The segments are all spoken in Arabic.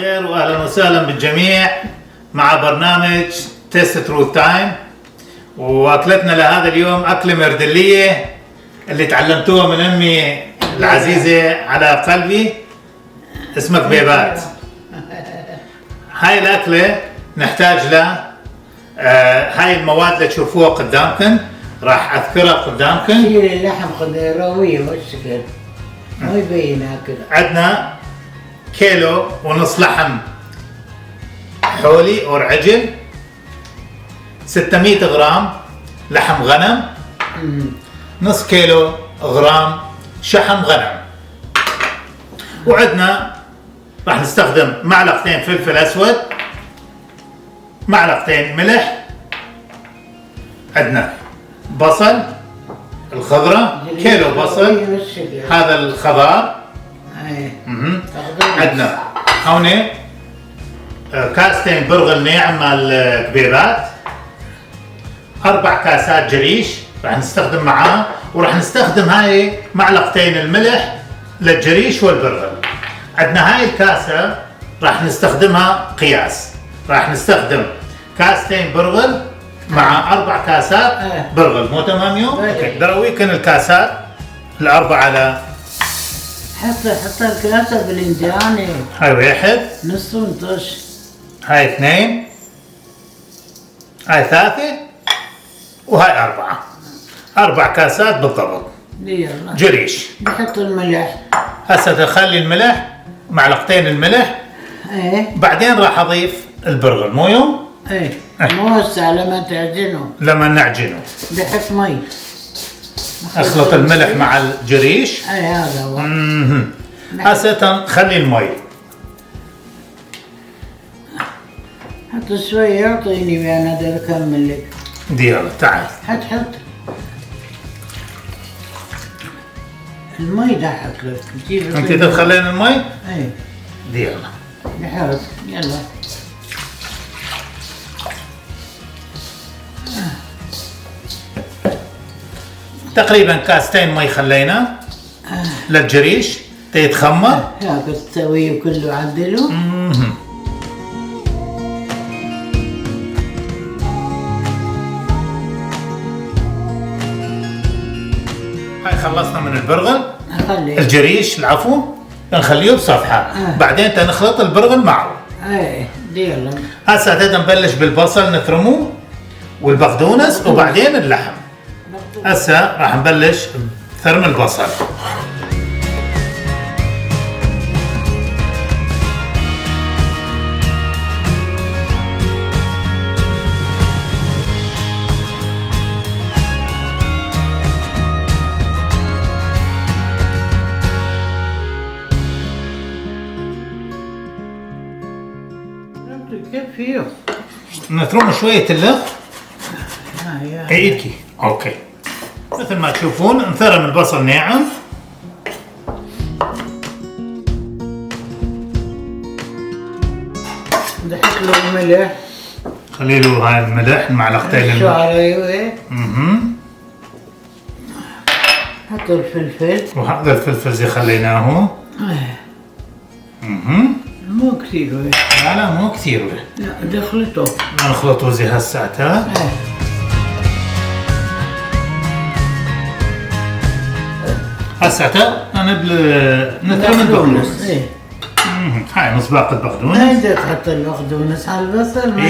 الخير واهلا وسهلا بالجميع مع برنامج تيست تروث تايم. واكلتنا لهذا اليوم اكله مردليه اللي تعلمتوها من امي العزيزه على قلبي، اسمها كبيبات. هاي الاكله نحتاج لها هاي المواد اللي تشوفوها قدامكم، راح اذكرها قدامكم. شيل اللحم خضراوية والشكل ما يبين هكذا. عندنا كيلو ونص لحم حولي او عجل، 600 غرام لحم غنم، نص كيلو غرام شحم غنم، وعندنا راح نستخدم معلقتين فلفل اسود، معلقتين ملح، عندنا بصل الخضرة كيلو بصل هذا الخضار، عندنا هون كاستين برغل ناعم مال الكبيبات، 4 كاسات جريش راح نستخدم معاه، وراح نستخدم هاي معلقتين الملح للجريش والبرغل. عندنا هاي الكاسة راح نستخدمها قياس، راح نستخدم كاستين برغل مع 4 كاسات برغل. مو تمام يوم؟ اوكي، درويكن الكاسات ال4 على حط الكاسة بالانجاني. هاي 1، نص ونطش، هاي 2، هاي 3، وهاي 4 كاسات بالضبط يلا جريش. بحط الملح. هسه تخلي الملح معلقتين الملح، بعدين راح اضيف البرغل. مو يوم؟ مو هسه لما تعجنه، لما نعجنه بحط مي، اخلط الملح مع الجريش. هذا هو. هسه نخلي المي، حط شوي اعطيني وانا اقدر اكمل لك. يلا تعال حط المي دحك لك. انت تدخلين المي؟ يلا نحط. يلا تقريبا كاستين مي خلينا للجريش تيتخمر. هاك تسويه كله عدله. هاي خلصنا من البرغل. خليه الجريش العفو نخليه بصفحه، بعدين تنخلط البرغل معه. يلا هسه نبلش بالبصل نثرمه والبقدونس وبعدين اللحم. هسه راح نبلش بثرم البصل. كيف فيه؟ نثرم شويه اللخ. ايدكي اوكي. مثل ما تشوفون انثرم البصل ناعم. نحط له الملح. خلي له هاي الملح معلقتين شو عليه؟ حط الفلفل. وهذا الفلفل زي خليناه. مو كثير. لا مو كثير. لا دخلته. نخلطه زي هالساعة. هالساعة انا نثرم البقدونس. هاي نص باقة بقدونس. ما يصير تحط البقدونس على البصل. ما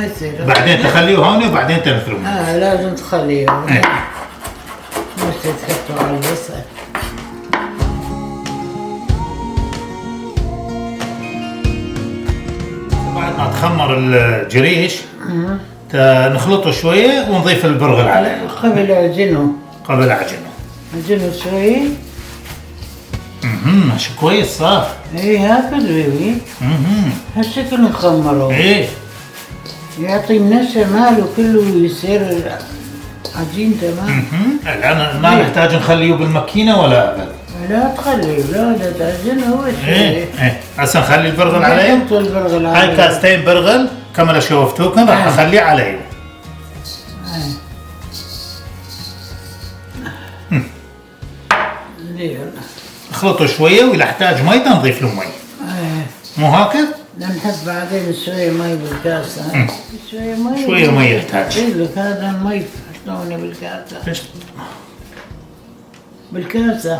يصير. بعدين تخليه هون وبعدين تنثرمه. لازم تخليه. مش تحطه على البصل. بعد ما تخمر الجريش نخلطه شوية ونضيف البرغل عليه. قبل عجنه. عجنه شوي. ماشي كويس صار. هكذا بيبي. هالشكل نخمره. يعطي النشا ماله كله يصير عجين تمام. الآن ما نحتاج نخليه بالماكينة ولا أبد. لا تخليه، لا تعجنه هو شوي. هسه نخلي البرغل عليه. نحط البرغل عليه. هاي كاستين برغل كما شوفتوكم راح اخليه عليه. يلا اخلطه شويه واذا احتاج مي نضيف له مي. مو هكذا؟ نحط بعدين شوية مي بالكاسة. شوية مي. شوية مي يحتاج. اقول لك هذا المي حطوني بالكاسة. ليش؟ بالكاسة.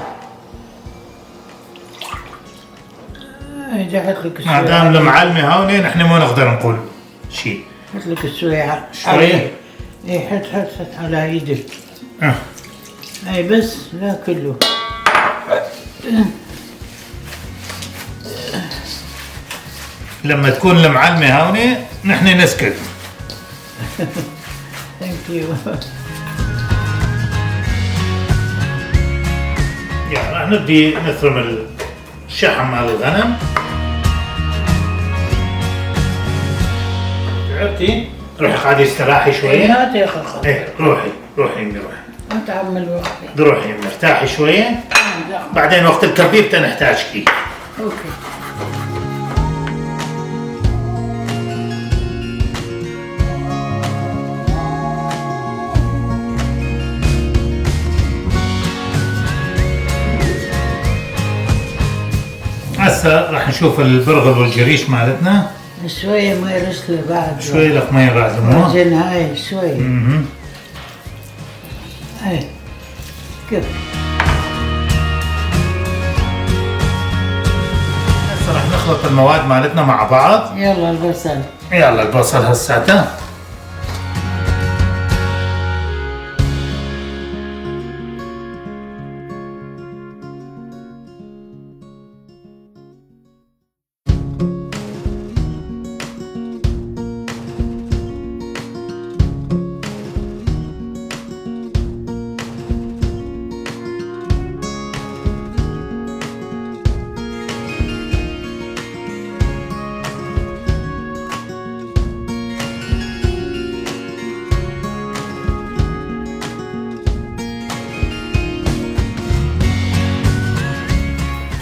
اجي احط لك ما دام المعلمة هون نحن ما نقدر نقول شيء. حط لك شوية. شوية؟ اي حط على ايدك. اه. اي بس لا كله. لما تكون المعلمة هون نحن نسكت. ثانك يو. يعني راح نبدي نثرم الشحم مال الغنم. تعبتي؟ روحي قاعدة استراحي شوية. هات يا اخي. ايه روحي روحي. انت عمل وقتي. روحي ارتاحي شوية. بعدين وقت الكبير نحتاجكي. اوكي. هسه راح نشوف البرغل والجريش مالتنا. شوية مي رسلة بعد. شوي لك مي بعد مو؟ بعدين هاي شوي. هاي كيف؟ هسه راح نخلط المواد مالتنا مع بعض. يلا البصل. يلا البصل هساته.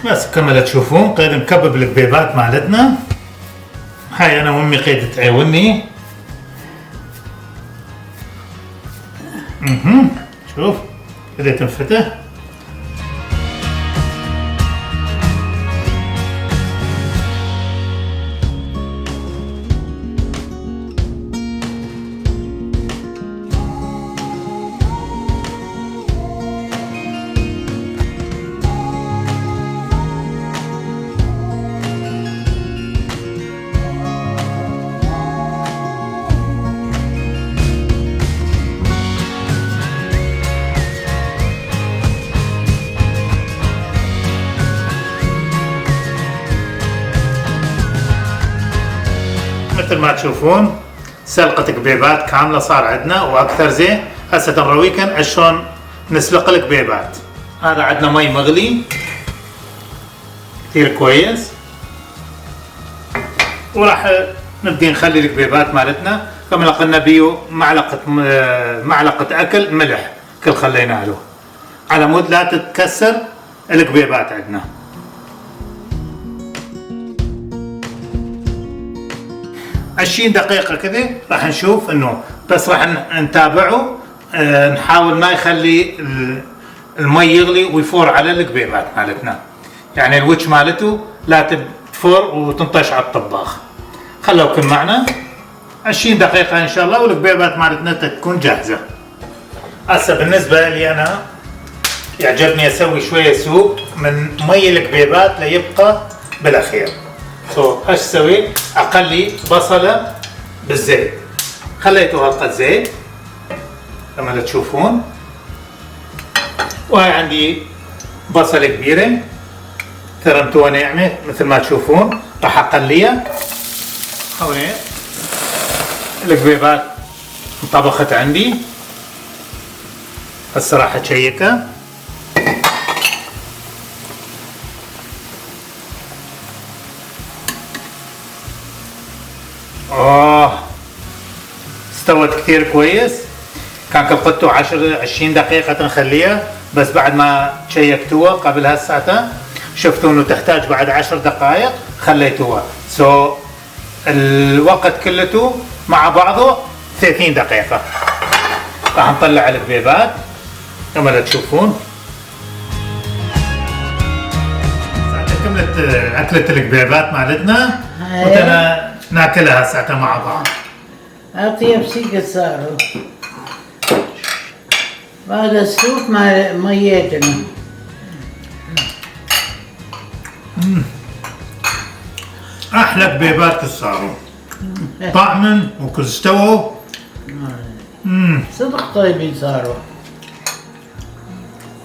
بس كما تشوفون قيد نكبب الكبيبات مالتنا. هاي انا وامي قيد تعاوني. شوف كذا تنفتح. مثل ما تشوفون سلقة كبيبات كاملة صار عندنا واكثر زين. هسه نرويكن شلون نسلق الكبيبات. هذا عندنا مي مغلي كثير كويس، وراح نبدي نخلي الكبيبات مالتنا كما قلنا بيو معلقة اكل ملح كل خلينا له على مود لا تتكسر الكبيبات عندنا. 20 دقيقة كذا راح نشوف انه بس راح نتابعه. نحاول ما يخلي المي يغلي ويفور على الكبيبات مالتنا، يعني الوجه مالته لا تفور وتنطش على الطباخ. خلوكم معنا 20 دقيقة ان شاء الله والكبيبات مالتنا تكون جاهزة. هسه بالنسبة لي انا يعجبني اسوي شوية سوق من مي الكبيبات ليبقى بالاخير. ايش اسوي؟ اقلي بصله بالزيت. خليته هالقد زيت كما تشوفون، وهي عندي بصله كبيره ثرمتوها ناعمه مثل ما تشوفون. راح اقليها. هون الكبيبات انطبخت عندي. هسه راح اشيكها. استوت كثير كويس. كان قلتوا 20 دقيقة نخليها، بس بعد ما شيكتوها قبل هالساعتين شفتوا انه تحتاج بعد 10 دقائق خليتوها. الوقت كلته مع بعضه 30 دقيقة. راح نطلع الكبيبات كما تشوفون. كملت أكلة الكبيبات مالتنا هاي. وتنا ناكلها ساعتها مع بعض. أطيب سيقة صاروا. وهذا السوق ميتنا. أحلى كبيبات صاروا طعما وكل استووا. صدق طيبين صاروا.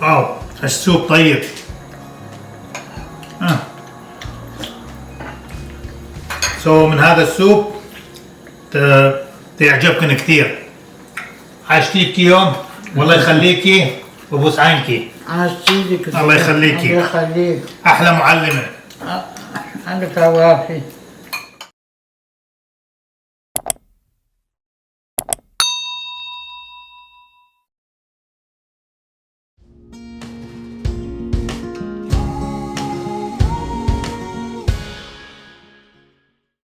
واو السوق طيب. من هذا السوق يعجبكن كثير. عاشتيك يوم والله يخليكي وبوس عينكي. عاشتيك. الله يخليكي. الله يخليك. أحلى معلمة. عندك عوافي.